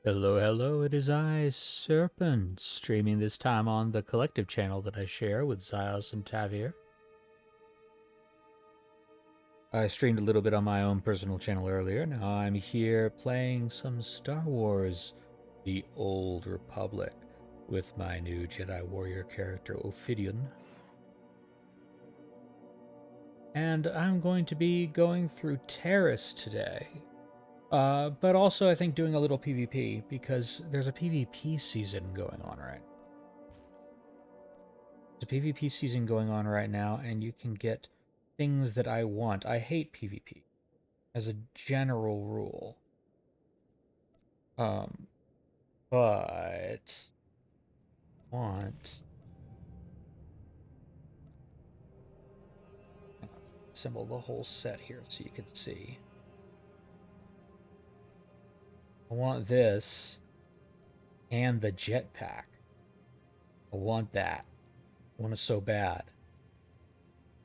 Hello, hello, it is I, Serpent, streaming this time on the collective channel that I share with Zyos and Tavir. I streamed a little bit on my own personal channel earlier. Now I'm here playing some Star Wars The Old Republic with my new Jedi Warrior character, Ophidian. And I'm going to be going through Terrace today. But also I think doing a little PvP, because there's a PvP season going on right now. There's a PvP season going on right now, and you can get things that I want. I hate PvP as a general rule. But want assemble the whole set here so you can see. I want this and the jetpack. I want that. I want it so bad.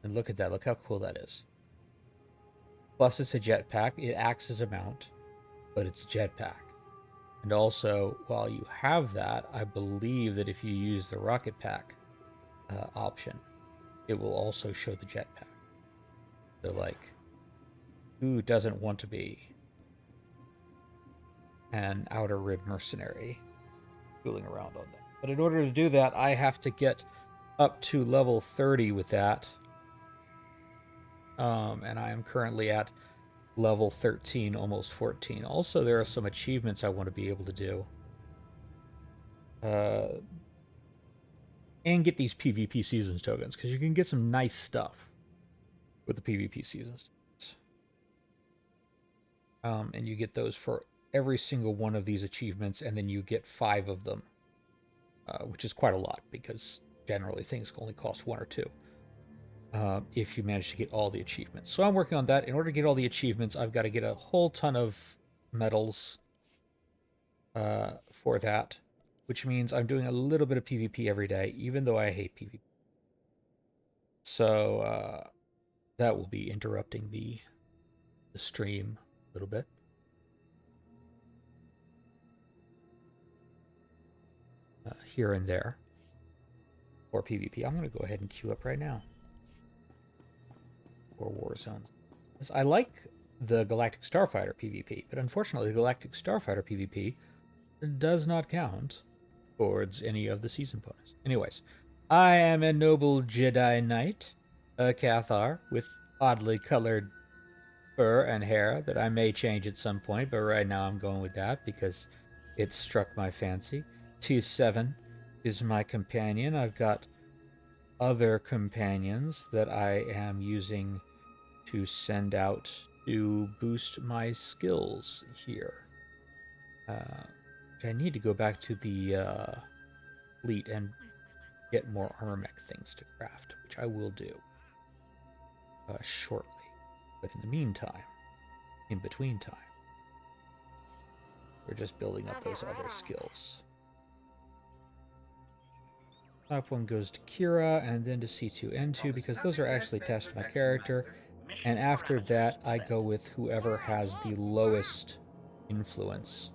And look at that. Look how cool that is. Plus, it's a jetpack. It acts as a mount, but it's a jetpack. And also, while you have that, I believe that if you use the rocket pack option, it will also show the jetpack. So, like, who doesn't want to be an Outer Rim mercenary fooling around on that? But in order to do that, I have to get up to level 30 with that. And I am currently at level 13, almost 14. Also, there are some achievements I want to be able to do. And get these PvP Seasons tokens, because you can get some nice stuff with the PvP Seasons tokens. And you get those for every single one of these achievements, and then you get 5 of them, which is quite a lot, because generally things only cost 1 or 2. If you manage to get all the achievements. So I'm working on that. In order to get all the achievements, I've got to get a whole ton of medals for that, which means I'm doing a little bit of PvP every day, even though I hate PvP. So that will be interrupting the stream a little bit. Here and there for PvP. I'm going to go ahead and queue up right now for War Zones. I like the Galactic Starfighter PvP, but unfortunately the Galactic Starfighter PvP does not count towards any of the season bonus. Anyways, I am a noble Jedi Knight, a Cathar, with oddly colored fur and hair that I may change at some point, but right now I'm going with that because it struck my fancy. T7 is my companion. I've got other companions that I am using to send out to boost my skills here. I need to go back to the fleet and get more armor mech things to craft, which I will do shortly. But in the meantime, in between time, we're just building up those other skills. Top one goes to Kira, and then to C2N2, because those are actually attached to my character. And after that, I go with whoever has the lowest influence,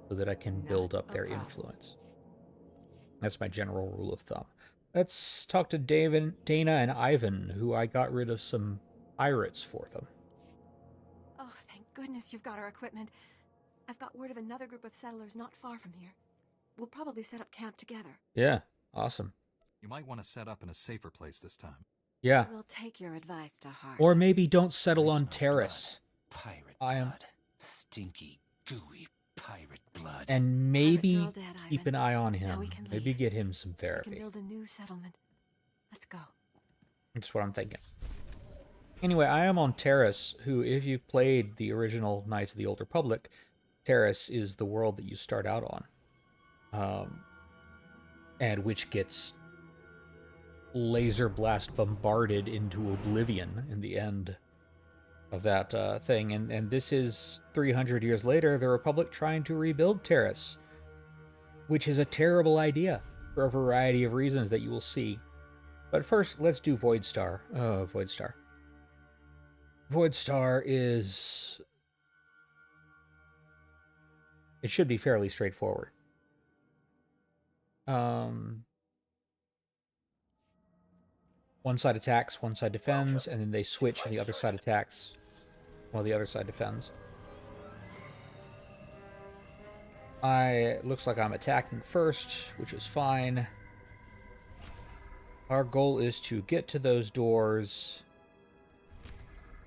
so that I can build up their influence. That's my general rule of thumb. Let's talk to Dana and Ivan, who I got rid of some pirates for them. Oh, thank goodness you've got our equipment. I've got word of another group of settlers not far from here. We'll probably set up camp together. Yeah, awesome. You might want to set up in a safer place this time. Yeah. We'll take your advice to heart. Or maybe don't settle on Terrace. Pirate I am blood. Stinky, gooey pirate blood. And maybe Pirates are all dead, keep Ivan. an eye on Now him. we can Maybe leave. get him some We can therapy. build a new settlement. Let's go. That's what I'm thinking. Anyway, I am on Terrace, who, if you've played the original Knights of the Old Republic, Terrace is the world that you start out on. And which gets laser blast bombarded into oblivion in the end of that thing. And this is 300 years later, the Republic trying to rebuild Terrace, which is a terrible idea for a variety of reasons that you will see. But first, let's do Voidstar. Oh, Voidstar. Voidstar is It should be fairly straightforward. One side attacks, one side defends, and then they switch and the other side attacks while the other side defends. Looks like I'm attacking first, which is fine. Our goal is to get to those doors.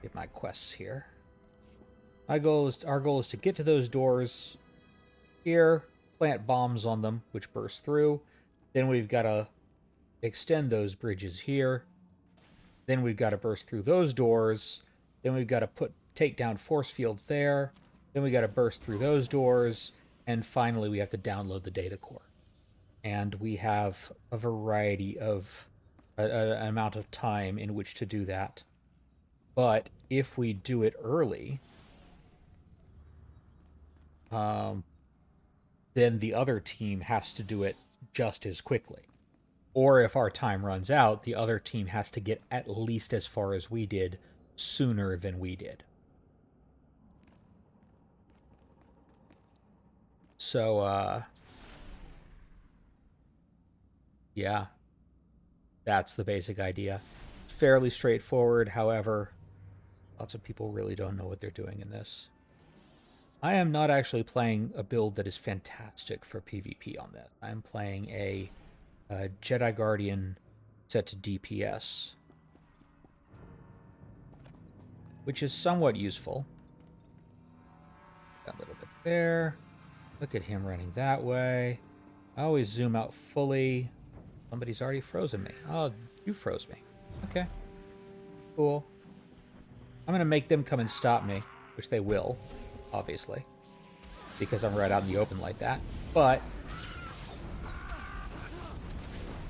Get my quests here. Our goal is to get to those doors here, plant bombs on them, which burst through. Then we've got to extend those bridges here. Then we've got to burst through those doors. Then we've got to take down force fields there. Then we got to burst through those doors. And finally, we have to download the data core. And we have a variety of an amount of time in which to do that. But if we do it early, then the other team has to do it just as quickly. Or if our time runs out, the other team has to get at least as far as we did sooner than we did. So, yeah, that's the basic idea. Fairly straightforward, however, lots of people really don't know what they're doing in this. I am not actually playing a build that is fantastic for PvP on this. I'm playing a Jedi Guardian set to DPS, which is somewhat useful. Got a little bit there. Look at him running that way. I always zoom out fully. Somebody's already frozen me. Oh, you froze me. Okay. Cool. I'm going to make them come and stop me, which they will, obviously, because I'm right out in the open like that. But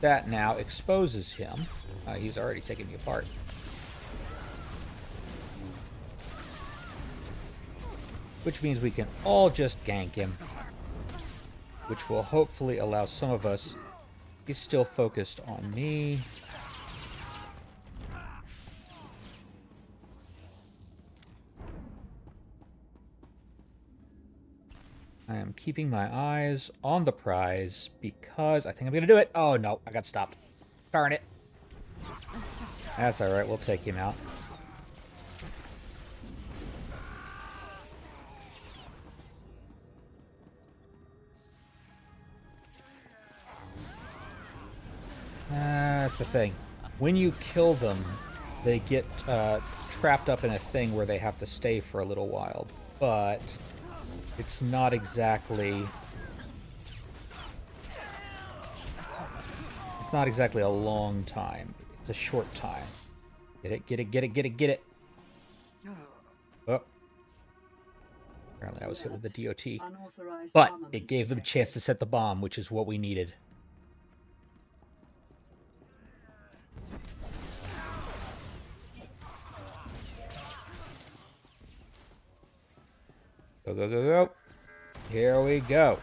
that now exposes him. He's already taken me apart. Which means we can all just gank him, which will hopefully allow some of us... He's still focused on me. I am keeping my eyes on the prize because I think I'm going to do it. Oh, no. I got stopped. Darn it. That's all right. We'll take him out. That's the thing. When you kill them, they get trapped up in a thing where they have to stay for a little while. But it's not exactly... It's not exactly a long time. It's a short time. Get it, get it, get it, get it, get it. Oh. Apparently I was hit with the DOT. But it gave them a chance to set the bomb, which is what we needed. Go, go, go, go. Here we go.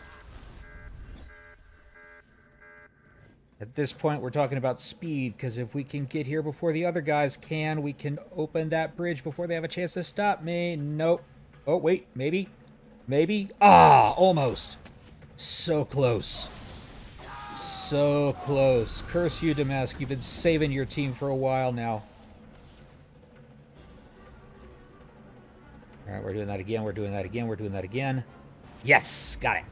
At this point, we're talking about speed, because if we can get here before the other guys can, we can open that bridge before they have a chance to stop me. Nope. Oh, wait. Maybe. Maybe. Ah, almost. So close. So close. Curse you, Damask. You've been saving your team for a while now. All right, we're doing that again. We're doing that again. We're doing that again. Yes, got it.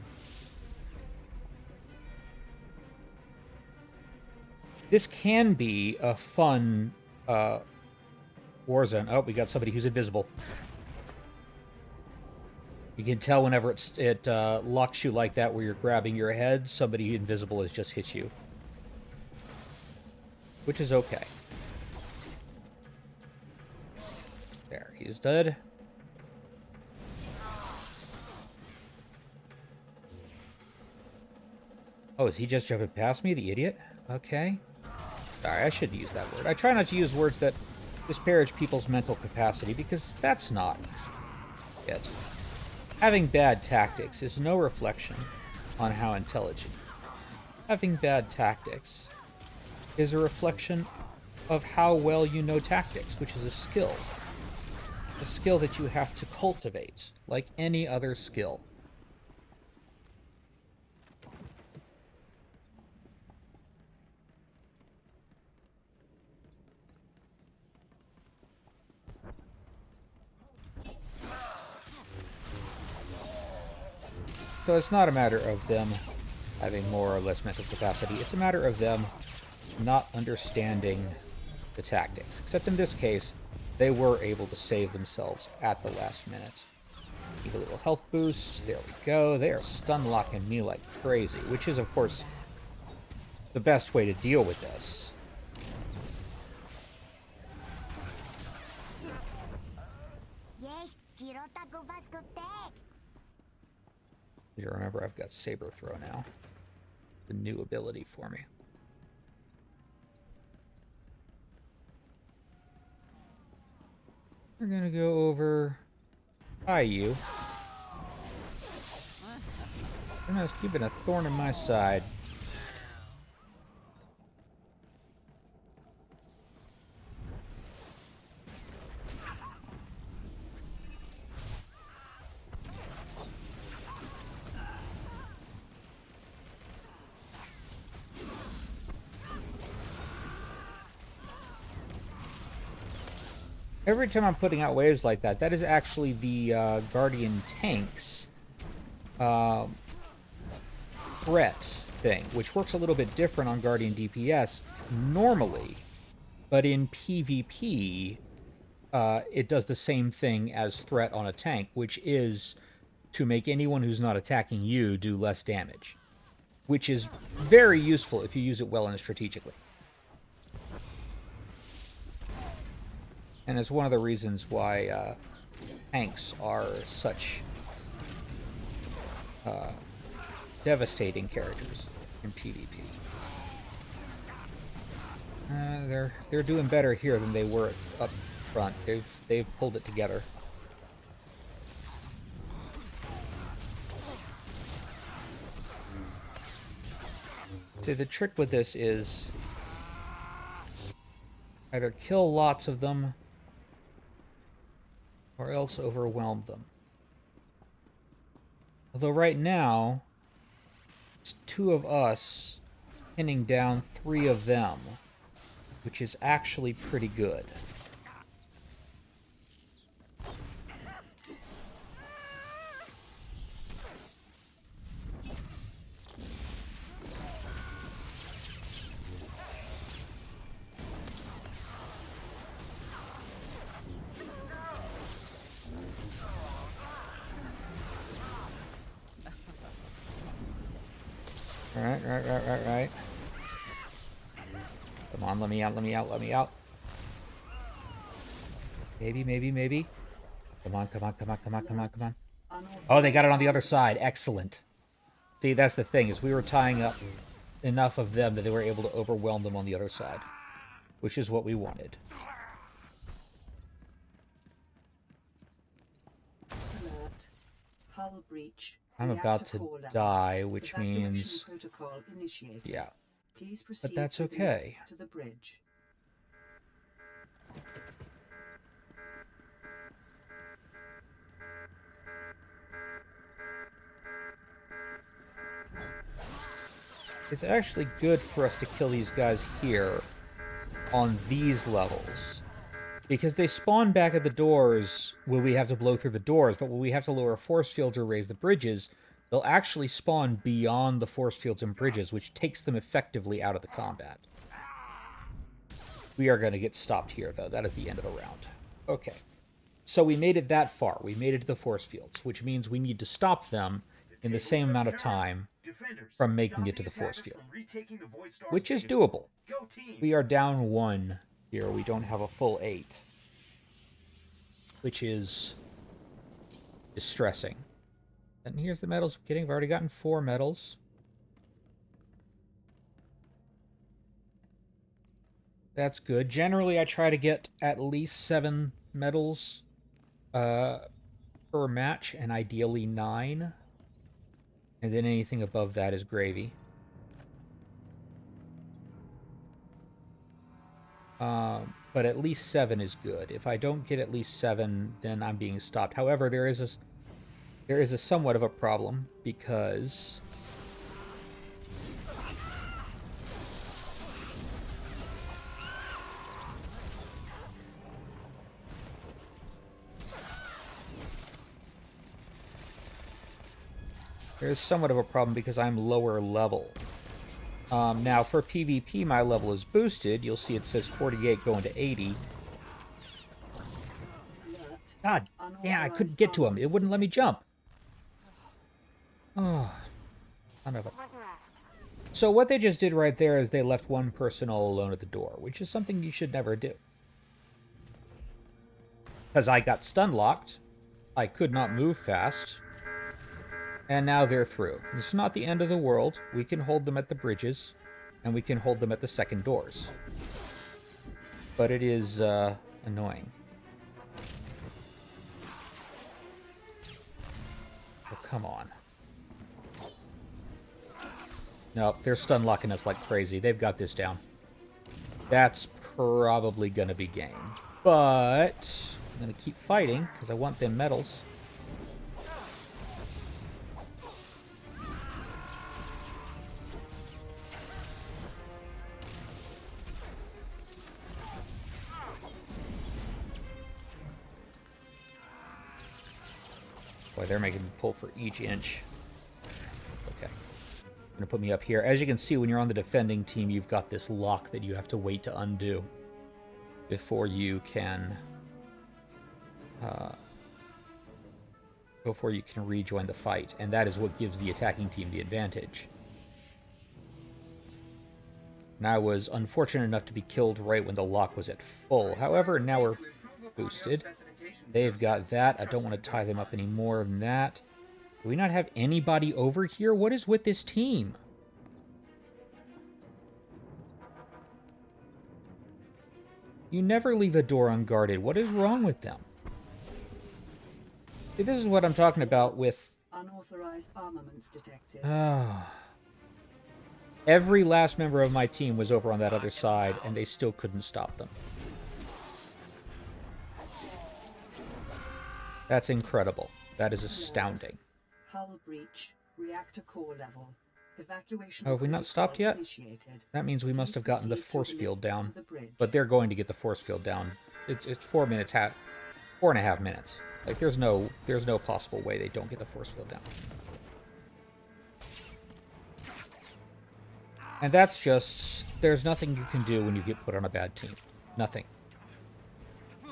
This can be a fun war zone. Oh, we got somebody who's invisible. You can tell whenever it locks you like that where you're grabbing your head, somebody invisible has just hit you. Which is okay. There, he's dead. Oh, is he just jumping past me, the idiot? Okay. Sorry, I shouldn't use that word. I try not to use words that disparage people's mental capacity, because that's not it. Having bad tactics is no reflection on how intelligent. Having bad tactics is a reflection of how well you know tactics, which is a skill. A skill that you have to cultivate, like any other skill. So it's not a matter of them having more or less mental capacity. It's a matter of them not understanding the tactics. Except in this case, they were able to save themselves at the last minute. Need a little health boost. There we go. They are stun locking me like crazy, which is, of course, the best way to deal with this. You remember I've got Saber Throw now. The new ability for me. We're gonna go over... Hi, you. I'm just keeping a thorn in my side. Every time I'm putting out waves like that, that is actually the Guardian Tank's threat thing, which works a little bit different on Guardian DPS normally, but in PvP, it does the same thing as threat on a tank, which is to make anyone who's not attacking you do less damage, which is very useful if you use it well and strategically. And it's one of the reasons why tanks are such devastating characters in PvP. They're doing better here than they were up front. They've pulled it together. See, the trick with this is either kill lots of them or else overwhelm them. Although right now, it's 2 of us pinning down 3 of them, which is actually pretty good. Right. Come on, let me out. Maybe. Come on. Oh, they got it on the other side. Excellent. See, that's the thing, is we were tying up enough of them that they were able to overwhelm them on the other side, which is what we wanted. Alert. Hull breach. I'm about to die, which means... Yeah. Please proceed but that's okay. to the bridge. It's actually good for us to kill these guys here on these levels, because they spawn back at the doors when we have to blow through the doors, but when we have to lower force fields or raise the bridges, they'll actually spawn beyond the force fields and bridges, which takes them effectively out of the combat. We are going to get stopped here, though. That is the end of the round. Okay. So we made it that far. We made it to the force fields, which means we need to stop them in the same amount of time from making it to the force field, which is doable. We are down 1 here. We don't have a full 8, which is distressing. And here's the medals I'm getting. I've already gotten 4 medals. That's good. Generally, I try to get at least 7 medals per match, and ideally 9. And then anything above that is gravy. But at least 7 is good. If I don't get at least 7, then I'm being stopped. However, there is a somewhat of a problem, because There's somewhat of a problem because I'm lower level. Now, for PvP, my level is boosted. You'll see it says 48 going to 80. Alert. God, yeah, I couldn't Unauthorized get to him. It armaments wouldn't let me detected. jump. Oh, son of a... So what they just did right there is they left one person all alone at the door, which is something you should never do. Because I got stun locked, I could not move fast, and now they're through. It's not the end of the world. We can hold them at the bridges, and we can hold them at the second doors. But it is annoying. Oh, come on. No, they're stun locking us like crazy. They've got this down. That's probably gonna be game. But I'm gonna keep fighting, because I want them medals. Boy, they're making me pull for each inch. Okay. Gonna put me up here. As you can see, when you're on the defending team, you've got this lock that you have to wait to undo before you can rejoin the fight, and that is what gives the attacking team the advantage. And I was unfortunate enough to be killed right when the lock was at full. However, now we're boosted. They've got that. I don't want to tie them up any more than that. Do we not have anybody over here? What is with this team? You never leave a door unguarded. What is wrong with them? See, this is what I'm talking about with... Unauthorized armaments detected. Every last member of my team was over on that other side, and they still couldn't stop them. That's incredible. That is astounding. Hull breach. Reactor core level. Evacuation. Oh, have we not stopped yet? Initiated. That means we must have gotten the Please proceed force through field lifts down. to the bridge. But they're going to get the force field down. It's 4 minutes, 4.5 minutes. Like, there's no possible way they don't get the force field down. And that's just... There's nothing you can do when you get put on a bad team. Nothing.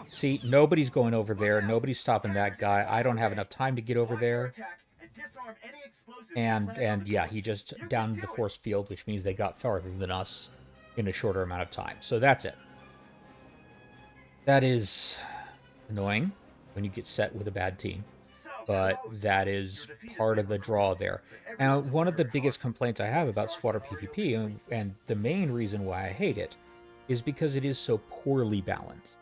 See, nobody's going over there. Nobody's stopping that guy. I don't have enough time to get over there. And yeah, he just downed the force field, which means they got farther than us in a shorter amount of time. So that's it. That is annoying when you get set with a bad team. But that is part of the draw there. And one of the biggest complaints I have about SWAT or PvP, and the main reason why I hate it, is because it is so poorly balanced.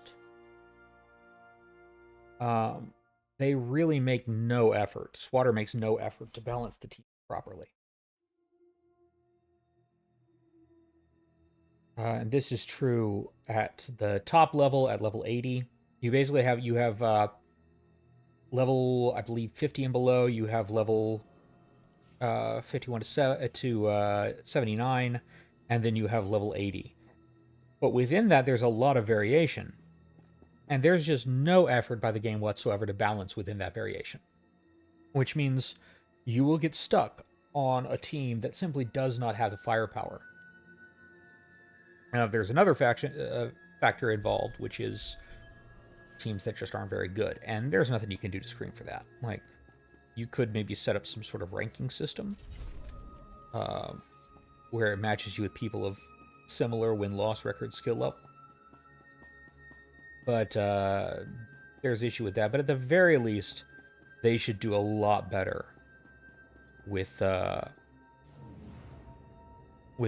They really make no effort. SWATer makes no effort to balance the team properly. And this is true at the top level, at level 80. You basically have, level, I believe, 50 and below. You have level 51 to 79, and then you have level 80. But within that, there's a lot of variation. And there's just no effort by the game whatsoever to balance within that variation. Which means you will get stuck on a team that simply does not have the firepower. Now, there's another factor involved, which is teams that just aren't very good. And there's nothing you can do to screen for that. Like, you could maybe set up some sort of ranking system where it matches you with people of similar win-loss record skill level. But there's issue with that. But at the very least, they should do a lot better with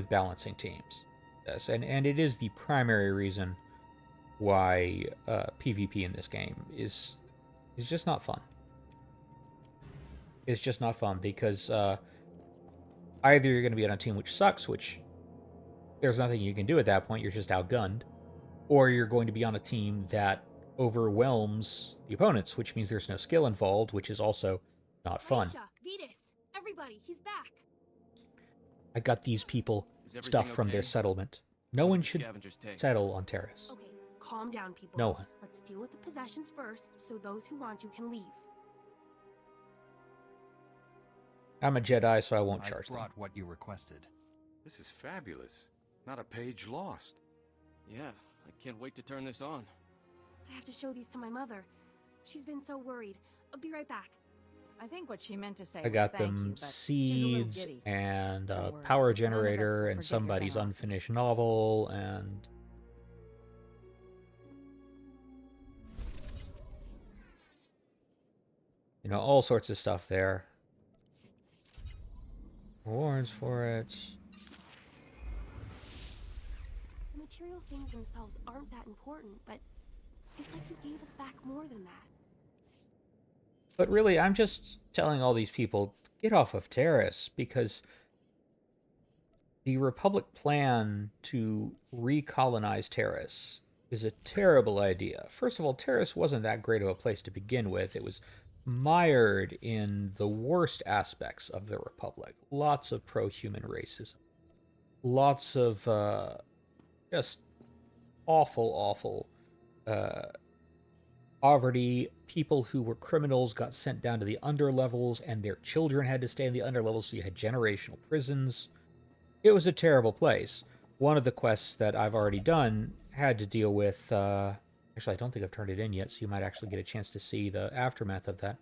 balancing teams. Yes, and it is the primary reason why PvP in this game is just not fun. It's just not fun because either you're going to be on a team which sucks, which there's nothing you can do at that point, you're just outgunned, or you're going to be on a team that overwhelms the opponents, which means there's no skill involved, which is also not fun. Aisha, Vetus, everybody, he's back. I got these people stuff from their settlement. No one should settle on Taris. Okay, calm down, people. No one. Let's deal with the possessions first, so those who want to can leave. I'm a Jedi, so I won't I've charge them. brought what you requested. This is fabulous. Not a page lost. Yeah, I can't wait to turn this on. I have to show these to my mother. She's been so worried. I'll be right back. I think what she meant to say I was got thank them you, but she's a little seeds giddy. and a Don't worry, power none of us generator will and forget your somebody's generosity. unfinished novel and all sorts of stuff there. Rewards for it. The material things themselves aren't that important, but it's like you gave us back more than that. But really, I'm just telling all these people, get off of Taris, because the Republic plan to recolonize Taris is a terrible idea. First of all, Taris wasn't that great of a place to begin with. It was mired in the worst aspects of the Republic. Lots of pro-human racism. Lots of just awful poverty. People who were criminals got sent down to the underlevels, and their children had to stay in the underlevels, so you had generational prisons. It was a terrible place. One of the quests that I've already done had to deal with... actually, I don't think I've turned it in yet, so you might actually get a chance to see the aftermath of that.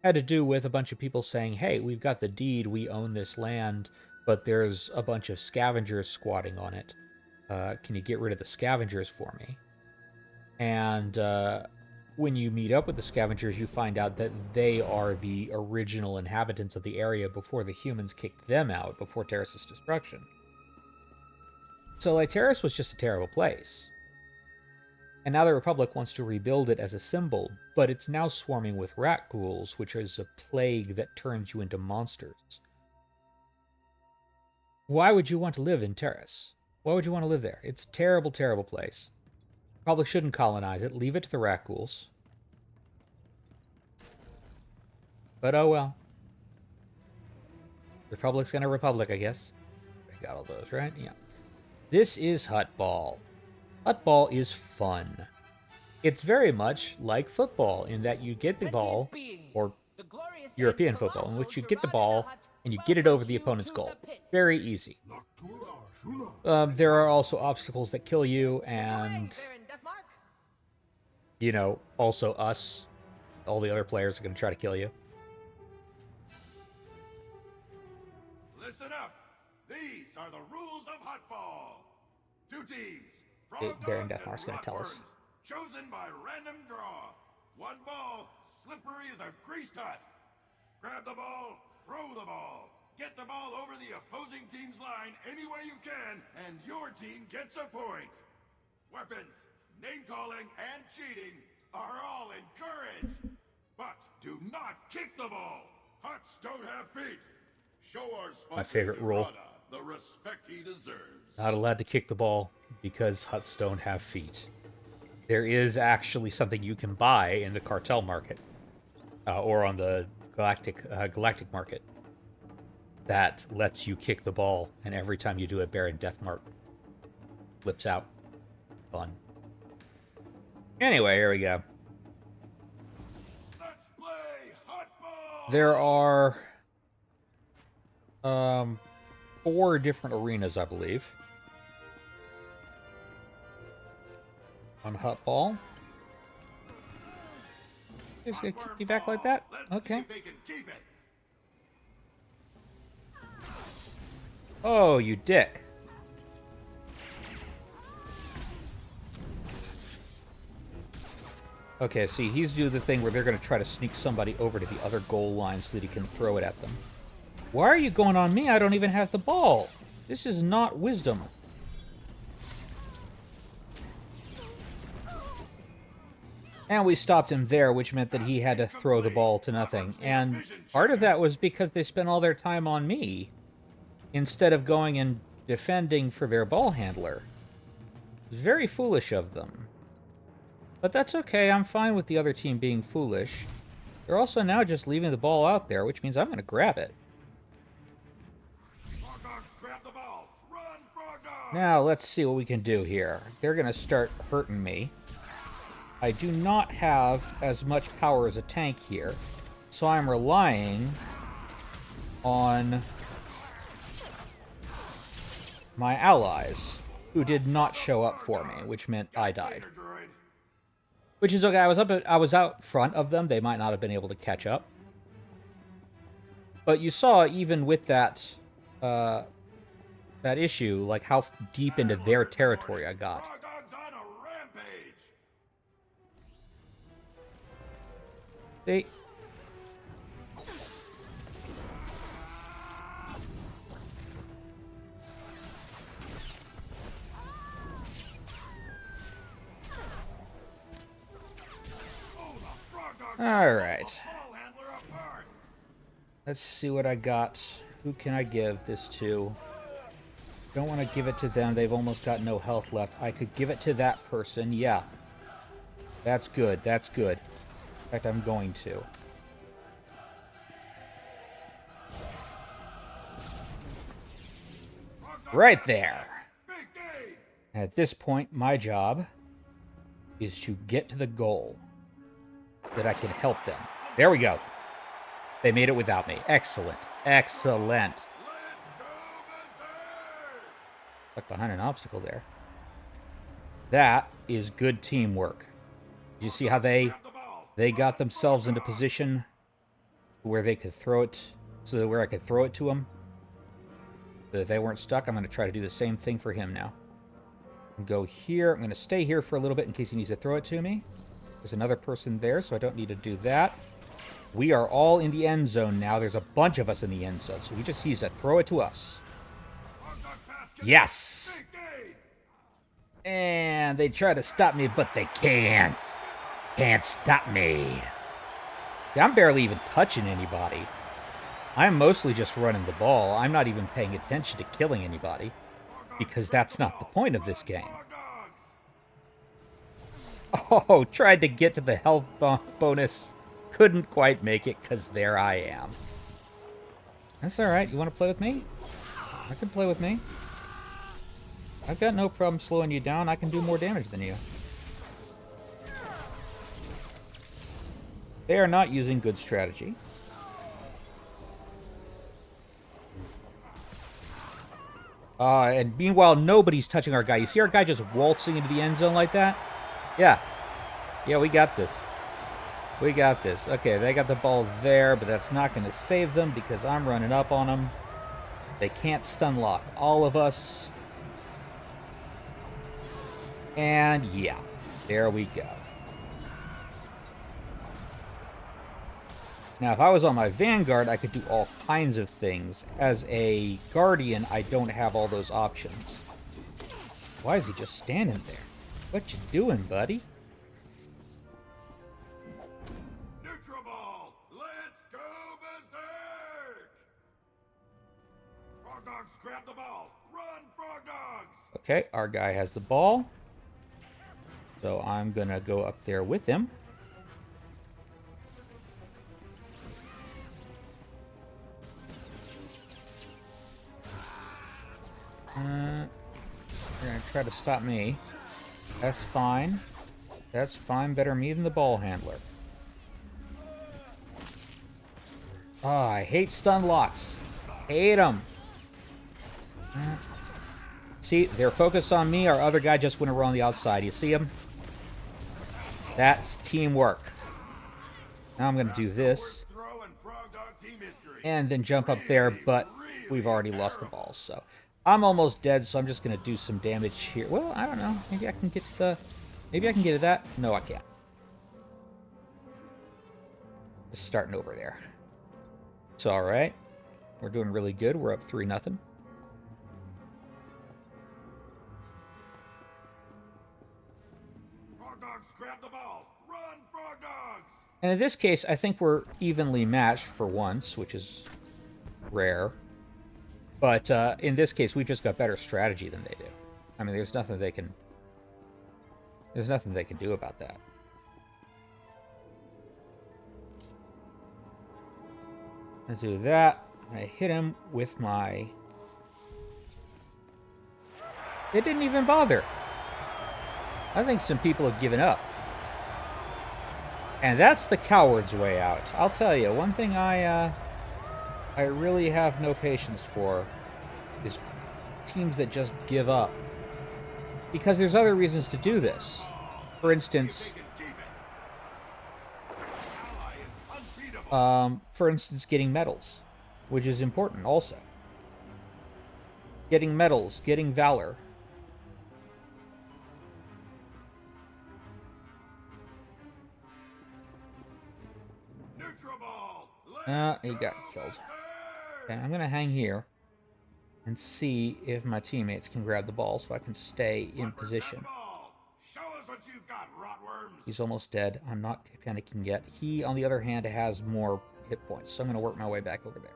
Had to do with a bunch of people saying, hey, we've got the deed, we own this land, but there's a bunch of scavengers squatting on it. Can you get rid of the scavengers for me? And when you meet up with the scavengers, you find out that they are the original inhabitants of the area before the humans kicked them out, before Taris' destruction. So, like, Taris was just a terrible place. And now the Republic wants to rebuild it as a symbol, but it's now swarming with rat ghouls, which is a plague that turns you into monsters. Why would you want to live in Taris? Why would you want to live there? It's a terrible, terrible place. Republic shouldn't colonize it. Leave it to the rat ghouls. But oh well. Republic's gonna Republic, I guess. I got all those, right? Yeah. This is Huttball. Huttball is fun. It's very much like football in that you get the ball, or European football, in which you get the ball and you get it over the opponent's goal. Very easy. There are also obstacles that kill you, and also us. All the other players are going to try to kill you. Listen up. These are the rules of Huttball. 2 teams. Baron Deathmark's going to tell us. Chosen by random draw. 1 ball, slippery as a greased hut. Grab the ball, throw the ball. Get the ball over the opposing team's line any way you can, and your team gets a point. Weapons, name-calling, and cheating are all encouraged. But do not kick the ball. Hutts don't have feet. Show our sponsor, My favorite rule. the respect he deserves. Not allowed to kick the ball because Hutts don't have feet. There is actually something you can buy in the cartel market, or on the galactic market, that lets you kick the ball, and every time you do it, Baron Deathmark flips out. Fun. Anyway, here we go. Let's play Huttball. There are 4 different arenas, I believe, on Huttball. Just gonna kick me back like that? Okay. Oh, you dick. Okay, see, he's doing the thing where they're going to try to sneak somebody over to the other goal line so that he can throw it at them. Why are you going on me? I don't even have the ball. This is not wisdom. And we stopped him there, which meant that he had to throw the ball to nothing. And part of that was because they spent all their time on me, instead of going and defending for their ball handler. It was very foolish of them. But that's okay, I'm fine with the other team being foolish. They're also now just leaving the ball out there, which means I'm going to grab it. Now, let's see what we can do here. They're going to start hurting me. I do not have as much power as a tank here, so I'm relying on my allies, who did not show up for me, which meant I died. Which is okay. I was out front of them. They might not have been able to catch up. But you saw, even with that that issue, like how deep into their territory I got. They... Alright. Let's see what I got. Who can I give this to? Don't want to give it to them. They've almost got no health left. I could give it to that person. Yeah. That's good. That's good. In fact, I'm going to. Right there. At this point, my job is to get to the goal that I can help them. There we go. They made it without me. Excellent. Excellent. Stuck behind an obstacle there. That is good teamwork. Did you see how they got themselves into position where they could throw it, so that where I could throw it to them? So that they weren't stuck. I'm going to try to do the same thing for him now. Go here. I'm going to stay here for a little bit in case he needs to throw it to me. There's another person there, so I don't need to do that. We are all in the end zone now. There's a bunch of us in the end zone, so he just needs to throw it to us. Yes! And they try to stop me, but they can't. Can't stop me. I'm barely even touching anybody. I'm mostly just running the ball. I'm not even paying attention to killing anybody, because that's not the point of this game. Oh, tried to get to the health bonus. Couldn't quite make it, because there I am. That's alright. You want to play with me? I can play with me. I've got no problem slowing you down. I can do more damage than you. They are not using good strategy. And meanwhile, nobody's touching our guy. You see our guy just waltzing into the end zone like that? Yeah. Yeah, we got this. We got this. Okay, they got the ball there, but that's not going to save them because I'm running up on them. They can't stun lock all of us. And yeah, there we go. Now, if I was on my Vanguard, I could do all kinds of things. As a Guardian, I don't have all those options. Why is he just standing there? What you doing, buddy? Neutral ball! Let's go berserk! Frog dogs, grab the ball! Run, frog dogs! Okay, our guy has the ball. So I'm gonna go up there with him. You're gonna try to stop me. That's fine. That's fine. Better me than the ball handler. Oh, I hate stun locks. Hate them. See, they're focused on me. Our other guy just went around the outside. You see him? That's teamwork. Now I'm gonna do this. And then jump up there, but we've already lost the ball, so... I'm almost dead, so I'm just going to do some damage here. Well, I don't know. Maybe I can get to the... Maybe I can get to that. No, I can't. Just starting over there. It's alright. We're doing really good. We're up 3-0. Frog dogs, grab the ball! Run, frog dogs! And in this case, I think we're evenly matched for once, which is rare. But in this case, we've just got better strategy than they do. I mean, there's nothing they can... There's nothing they can do about that. I do that. I hit him with my... They didn't even bother. I think some people have given up. And that's the coward's way out. I'll tell you, one thing I I really have no patience for is teams that just give up. Because there's other reasons to do this. For instance, getting medals, which is important also. Getting medals, getting valor. He got killed. Okay, I'm gonna hang here and see if my teammates can grab the ball so I can stay in position. He's almost dead. I'm not panicking yet. He, on the other hand, has more hit points, so I'm gonna work my way back over there.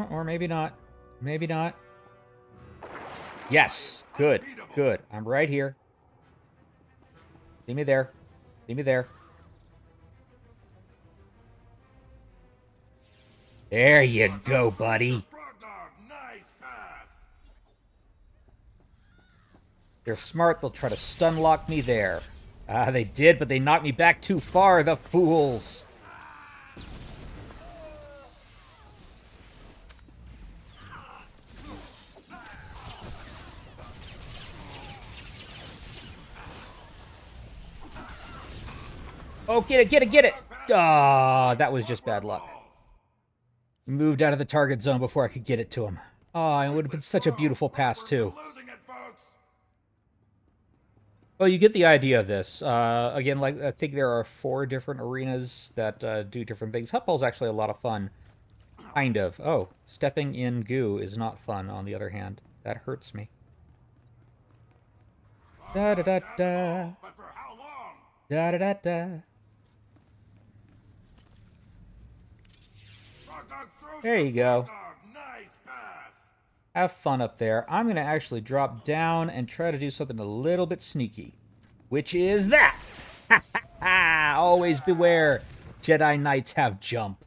Or maybe not. Maybe not. Yes! Good. Good. I'm right here. See me there. See me there. There you go, buddy. They're smart. They'll try to stun lock me there. Ah, they did, but they knocked me back too far, the fools. Oh, get it, get it, get it! Ah, that was just bad luck. Moved out of the target zone before I could get it to him. Oh, it would have been such a beautiful pass, too. Well, you get the idea of this. Again, like I think there are 4 different arenas that do different things. Hutball's actually a lot of fun. Kind of. Oh, stepping in goo is not fun, on the other hand. That hurts me. Da-da-da-da. Da-da-da-da. There you go. Have fun up there. I'm going to actually drop down and try to do something a little bit sneaky. Which is that! Ha ha ha! Always beware. Jedi Knights have jump.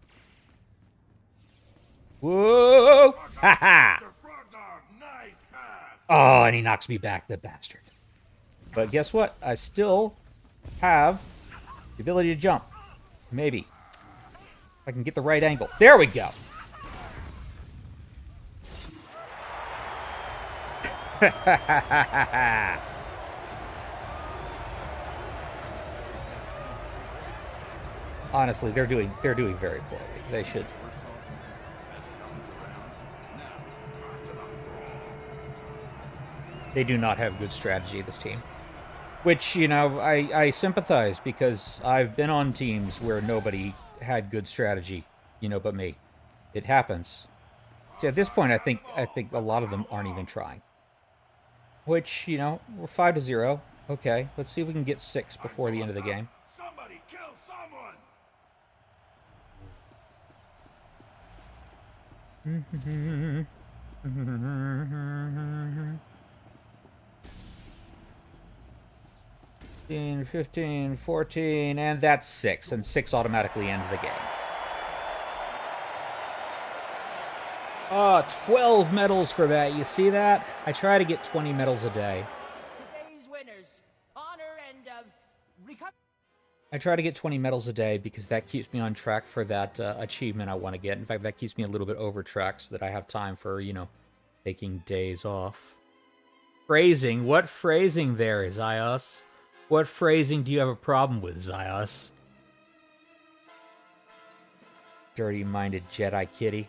Whoa! Ha ha! Oh, and he knocks me back, the bastard. But guess what? I still have the ability to jump. Maybe. If I can get the right angle. There we go! Honestly, they're doing very poorly. They should. They do not have good strategy, this team. Which, you know, I sympathize because I've been on teams where nobody had good strategy, you know, but me. It happens. See, at this point, I think a lot of them aren't even trying. Which, you know, we're 5-0. Okay, let's see if we can get 6 before the end of the game. Somebody kill someone. 15, 14, and that's 6. And 6 automatically ends the game. 12 medals for that. You see that? I try to get 20 medals a day. Today's winners, honor and I try to get 20 medals a day because that keeps me on track for that achievement I want to get. In fact, that keeps me a little bit over track so that I have time for, you know, taking days off. Phrasing. What phrasing there, Zios? What phrasing do you have a problem with, Zios? Dirty-minded Jedi kitty.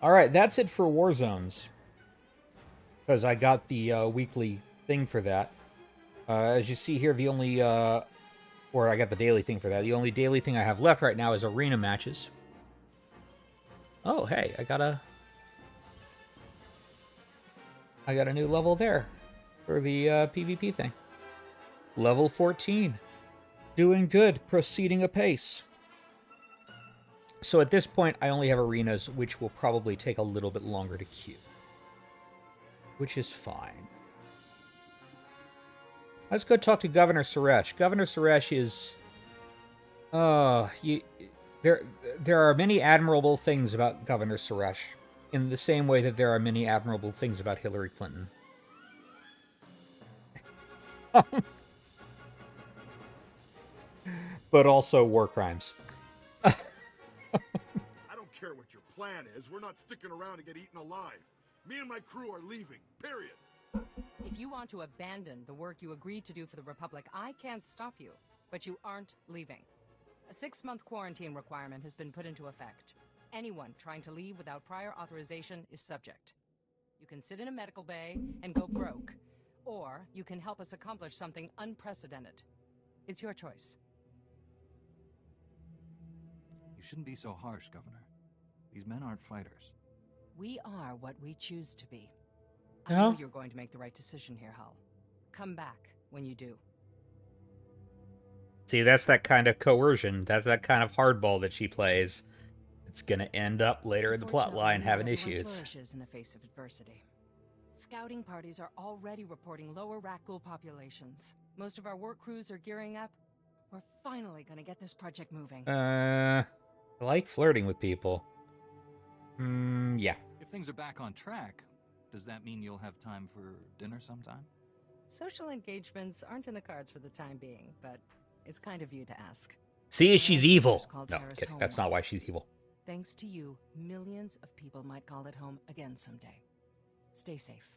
Alright, that's it for Warzones. Because I got the weekly thing for that. As you see here, the only... or I got the daily thing for that. The only daily thing I have left right now is arena matches. Oh, hey, I got a new level there for the PvP thing. Level 14. Doing good, proceeding apace. So at this point, I only have arenas, which will probably take a little bit longer to queue. Which is fine. Let's go talk to Governor Suresh. Governor Suresh is... there are many admirable things about Governor Suresh, in the same way that there are many admirable things about Hillary Clinton. but also war crimes. I don't care what your plan is. We're not sticking around to get eaten alive. Me and my crew are leaving. Period. If you want to abandon the work you agreed to do for the Republic, I can't stop you. But you aren't leaving. A 6-month quarantine requirement has been put into effect. Anyone trying to leave without prior authorization is subject. You can sit in a medical bay and go broke, or you can help us accomplish something unprecedented. It's your choice. You shouldn't be so harsh, Governor. These men aren't fighters. We are what we choose to be. I No? know you're going to make the right decision here, Hull. Come back when you do. See, that's that kind of coercion. That's that kind of hardball that she plays. It's gonna end up later in the plot line having Unfortunately, not everyone issues. flourishes in the face of adversity. Scouting parties are already reporting lower Rakghoul populations. Most of our work crews are gearing up. We're finally gonna get this project moving. I like flirting with people. Yeah. If things are back on track, does that mean you'll have time for dinner sometime? Social engagements aren't in the cards for the time being, but it's kind of you to ask. See, she's Ancestors evil. called No, Taris kidding. home That's not why once. she's evil. Thanks to you, millions of people might call it home again someday. Stay safe.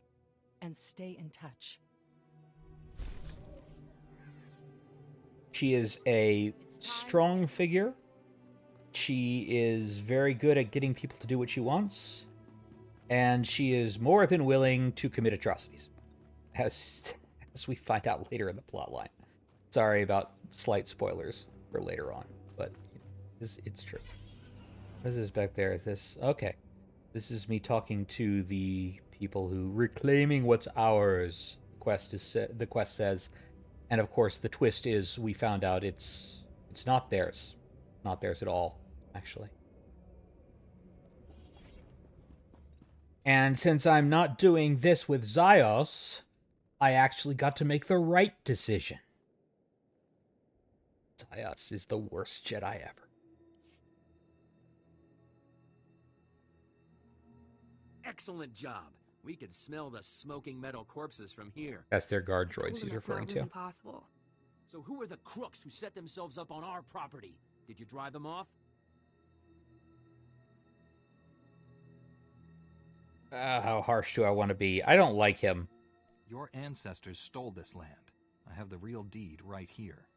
And stay in touch. She is a strong figure. She is very good at getting people to do what she wants. And she is more than willing to commit atrocities. As we find out later in the plotline. Sorry about slight spoilers for later on, but it's true. What is this back there? Is this... Okay. This is me talking to the people who... Reclaiming what's ours, the quest says. And of course, the twist is we found out it's not theirs. Not theirs at all, actually. And since I'm not doing this with Zyos, I actually got to make the right decision. Zyos is the worst Jedi ever. Excellent job. We could smell the smoking metal corpses from here. That's their guard droids Told he's him that's referring not really to. possible. So who are the crooks who set themselves up on our property? Did you drive them off? How harsh do I want to be? I don't like him. Your ancestors stole this land. I have the real deed right here.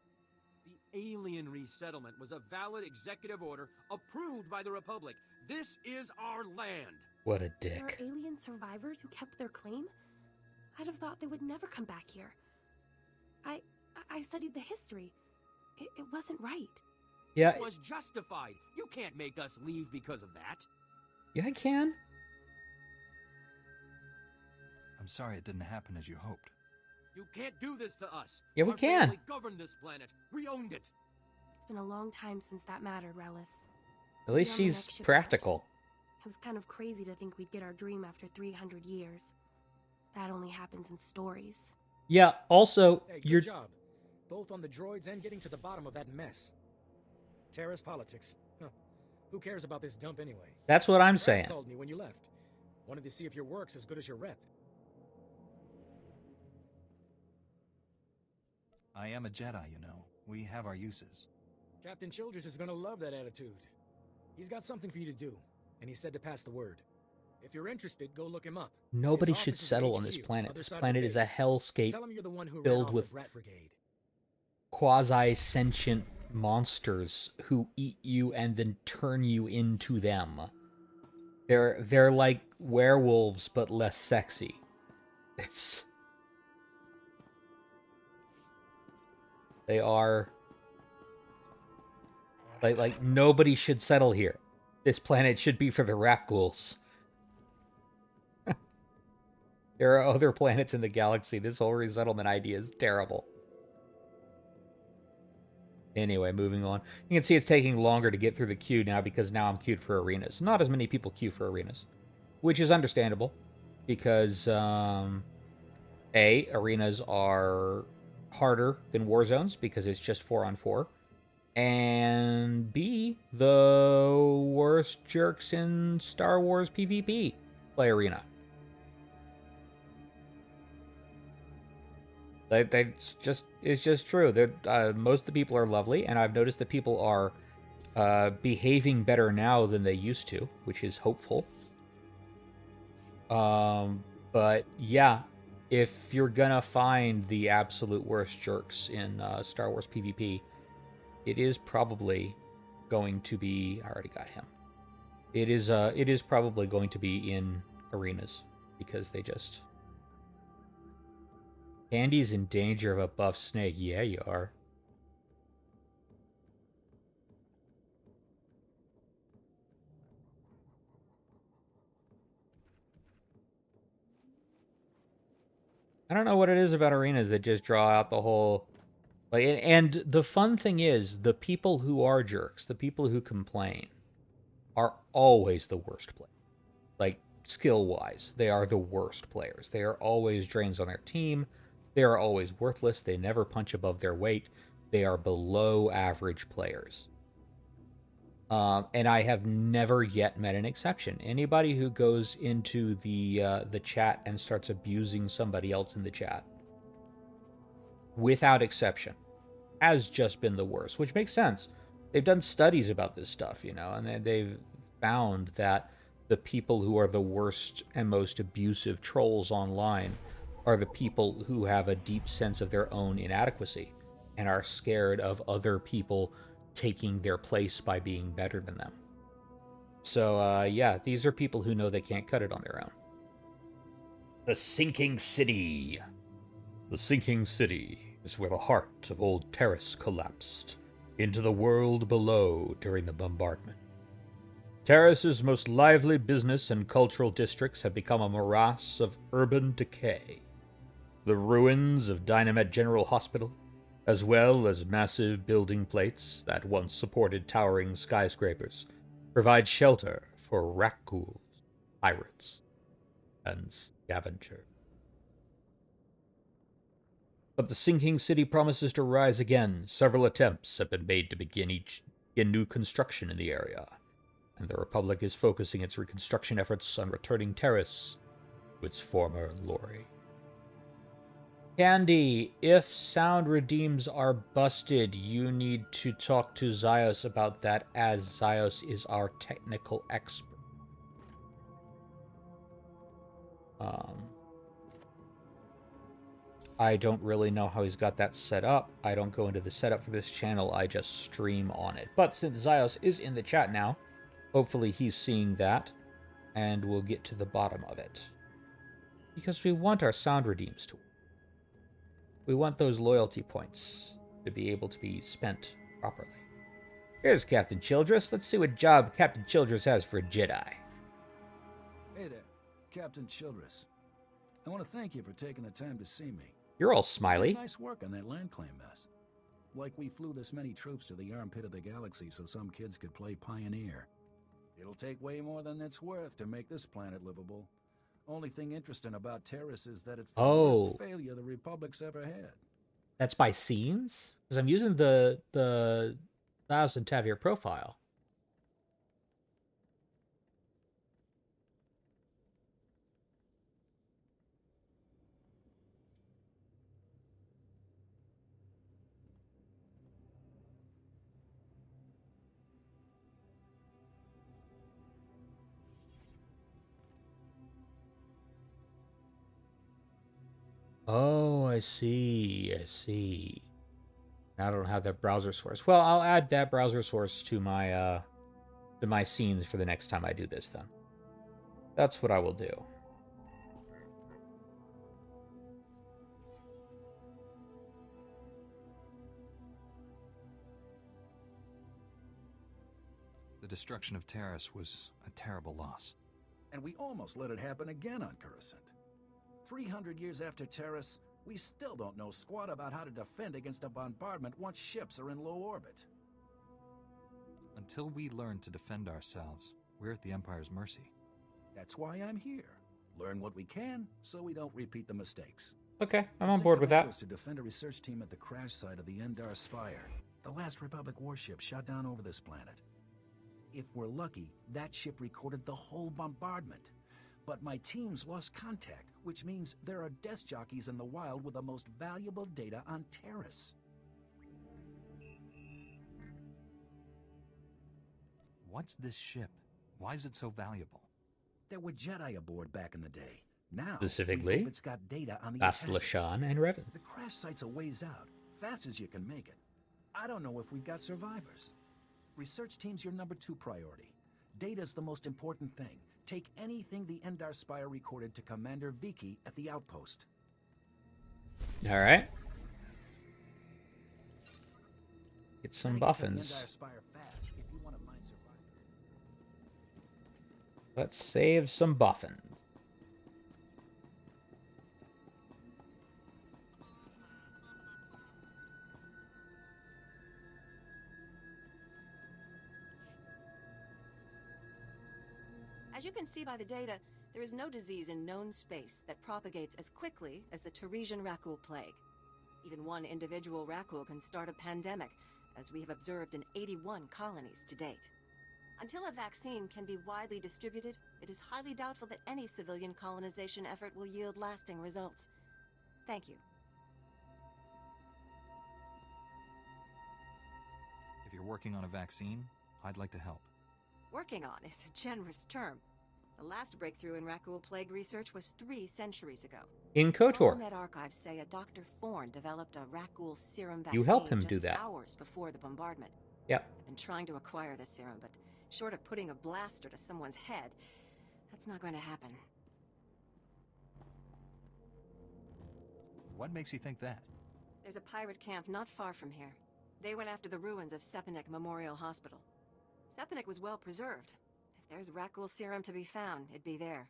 The alien resettlement was a valid executive order approved by the Republic. This is our land. What a There are dick. alien survivors who kept their claim? I'd have thought they would never come back here. I studied the history. It wasn't right. Yeah, It was justified. You can't make us leave because of that. yeah, I can. I'm sorry it didn't happen as you hoped. You can't do this to us. Yeah, we Our can. family governed this planet. We owned it. It's been a long time since that mattered, Relis. At least Yeah, on the she's next ship practical. It was kind of crazy to think we'd get our dream after 300 years. That only happens in stories. Yeah, also, Hey, good you're... job. Both on the droids and getting to the bottom of that mess. Terrace politics. Huh. Who cares about this dump anyway? That's what I'm Brass saying. called me when you left. Wanted to see if your work's as good as your rep. I am a Jedi, you know. We have our uses. Captain Childress is gonna love that attitude. He's got something for you to do, and he said to pass the word. If you're interested, go look him up. Nobody His should office is settle on HQ, this planet. other This side of planet the is a base. hellscape Tell him you're the one who ran filled off with Rat Brigade. quasi-sentient monsters who eat you and then turn you into them. They're like werewolves, but less sexy. They are... Like nobody should settle here. This planet should be for the Rakghouls. There are other planets in the galaxy. This whole resettlement idea is terrible. Anyway, moving on. You can see it's taking longer to get through the queue now because now I'm queued for arenas. Not as many people queue for arenas, which is understandable because, A, arenas are harder than war zones because it's just 4-on-4. And B, the worst jerks in Star Wars PvP play arena. It's just true. Most of the people are lovely, and I've noticed that people are behaving better now than they used to, which is hopeful. But yeah, if you're gonna find the absolute worst jerks in Star Wars PvP, it is probably going to be. I already got him. It is probably going to be in arenas because they just. Candy's in danger of a buff snake. Yeah, you are. I don't know what it is about arenas that just draw out the whole. Like, and the fun thing is, the people who are jerks, the people who complain, are always the worst players. Like, skill-wise, they are the worst players. They are always drains on their team. They are always worthless. They never punch above their weight. They are below average players. And I have never yet met an exception. Anybody who goes into the chat and starts abusing somebody else in the chat, without exception, has just been the worst, which makes sense. They've done studies about this stuff, and they've found that the people who are the worst and most abusive trolls online are the people who have a deep sense of their own inadequacy and are scared of other people taking their place by being better than them. So, yeah, these are people who know they can't cut it on their own. The Sinking City. The Sinking City is where the heart of old Taris collapsed into the world below during the bombardment. Taris's most lively business and cultural districts have become a morass of urban decay. The ruins of Dynamet General Hospital, as well as massive building plates that once supported towering skyscrapers, provide shelter for raccoons, pirates, and scavengers. But the sinking city promises to rise again. Several attempts have been made to begin new construction in the area, and the Republic is focusing its reconstruction efforts on returning Taris to its former glory. Candy, if sound redeems are busted, you need to talk to Zyos about that, as Zyos is our technical expert. I don't really know how he's got that set up. I don't go into the setup for this channel, I just stream on it. But since Zyos is in the chat now, hopefully he's seeing that, and we'll get to the bottom of it. Because we want our sound redeems to work. We want those loyalty points to be able to be spent properly. Here's Captain Childress. Let's see what job Captain Childress has for a Jedi. Hey there, Captain Childress. I want to thank you for taking the time to see me. You're all smiley. Nice work on that land claim mess. Like we flew this many troops to the armpit of the galaxy so some kids could play Pioneer. It'll take way more than it's worth to make this planet livable. Only thing interesting about Taris is that it's the worst failure the Republic's ever had. That's by scenes? Because I'm using the Thousand Tavir profile. Oh, I see. I don't have that browser source. Well, I'll add that browser source to my scenes for the next time I do this then. That's what I will do. The destruction of Taris was a terrible loss. And we almost let it happen again on Coruscant. 300 years after Taris, we still don't know squat about how to defend against a bombardment once ships are in low orbit. Until we learn to defend ourselves, we're at the Empire's mercy. That's why I'm here. Learn what we can, so we don't repeat the mistakes. Okay, I'm on board with that. To defend a research team at the crash site of the Endar Spire, the last Republic warship shot down over this planet. If we're lucky, that ship recorded the whole bombardment. But my teams lost contact which means there are desk jockeys in the wild with the most valuable data on Taris. What's this ship? Why is it so valuable? There were Jedi aboard back in the day. Now, Specifically, we hope it's got data on the Bastila attackers. Shan and Revan. The crash site's a ways out, fast as you can make it. I don't know if we've got survivors. Research team's your number 2 priority. Data's the most important thing. Take anything the Endar Spire recorded to Commander Viki at the outpost. All right. Get some Gotta get to the buffins. Endar Spire fast if you want to find survivors. Let's save some buffins. As you can see by the data, there is no disease in known space that propagates as quickly as the Tarising Rakul plague. Even one individual Rakul can start a pandemic, as we have observed in 81 colonies to date. Until a vaccine can be widely distributed, it is highly doubtful that any civilian colonization effort will yield lasting results. Thank you. If you're working on a vaccine, I'd like to help. Working on is a generous term. The last breakthrough in Rakul plague research was 3 centuries ago. In KOTOR. Net archives say a Dr. Thorne developed a Rakul serum vaccine You help him just do that. hours before the bombardment. Yep. I've been trying to acquire this serum, but short of putting a blaster to someone's head, that's not going to happen. What makes you think that? There's a pirate camp not far from here. They went after the ruins of Serpent Memorial Hospital. Serpent was well preserved. If there's Rakul serum to be found, it'd be there.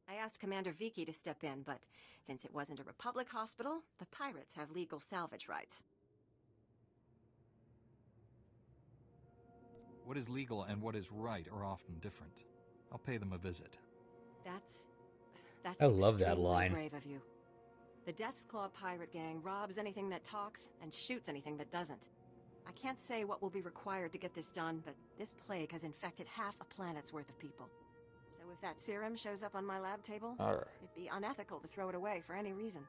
I asked Commander Viki to step in, but since it wasn't a Republic hospital, the pirates have legal salvage rights. What is legal and what is right are often different. I'll pay them a visit. That's I love that extremely line. brave of you. The Death's Claw pirate gang robs anything that talks and shoots anything that doesn't. I can't say what will be required to get this done, but this plague has infected half a planet's worth of people. So if that serum shows up on my lab table, All right. it'd be unethical to throw it away for any reason.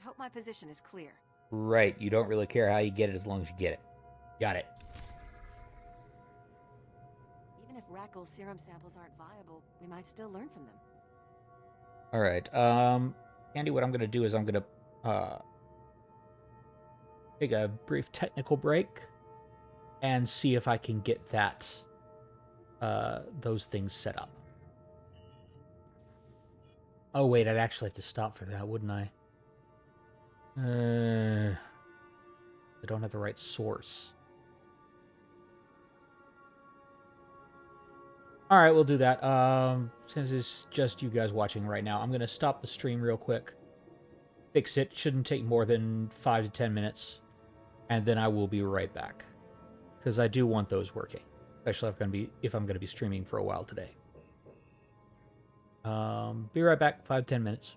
I hope my position is clear. Right. You don't really care how you get it as long as you get it. Got it. Even if Rakul serum samples aren't viable, we might still learn from them. All right. Andy, what I'm going to do is I'm going to take a brief technical break and see if I can get that those things set up. Oh wait, I'd actually have to stop for that, wouldn't I? I don't have the right source. All right, we'll do that. Since it's just you guys watching right now, I'm going to stop the stream real quick. Fix it. Shouldn't take more than 5 to 10 minutes. And then I will be right back. Because I do want those working. Especially if I'm going to be streaming for a while today. Be right back. 5 to 10 minutes.